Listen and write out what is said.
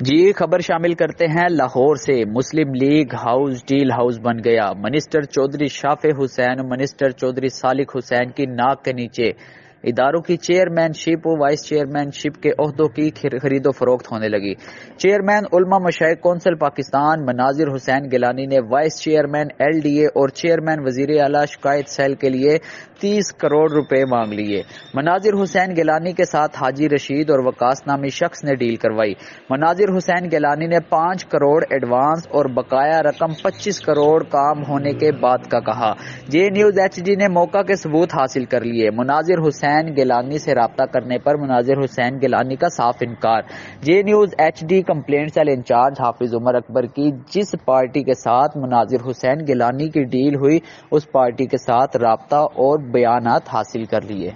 جی خبر شامل کرتے ہیں لاہور سے۔ مسلم لیگ ہاؤس ڈیل ہاؤس بن گیا۔ منسٹر چودھری شافع حسین اور منسٹر چودھری صالح حسین کی ناک کے نیچے اداروں کی چیئرمین شپ و وائس چیئرمین شپ کے عہدوں کی خرید و فروخت ہونے لگی۔ چیئرمین علماء مشائخ کونسل پاکستان مناظر حسین گیلانی نے vice chairman L D A اور چیئرمین وزیر اعلیٰ شکایت سیل کے لیے 30 کروڑ روپے مانگ لیے۔ مناظر حسین گیلانی کے ساتھ حاجی رشید اور وقاص نامی شخص نے ڈیل کروائی۔ مناظر حسین گیلانی نے 5 کروڑ ایڈوانس اور بقایا رقم 25 کروڑ کام ہونے کے بعد کا کہا۔ جے نیوز ایچ ڈی نے موقع کے ثبوت حاصل کر لیے۔ مناظر حسین گیلانی سے رابطہ کرنے پر مناظر حسین گیلانی کا صاف انکار۔ J news H D complaint cell incharge Hafiz Umar اکبر کی جس پارٹی کے ساتھ مناظر حسین گیلانی کی ڈیل ہوئی اس پارٹی کے ساتھ رابطہ اور بیانات حاصل کر لیے۔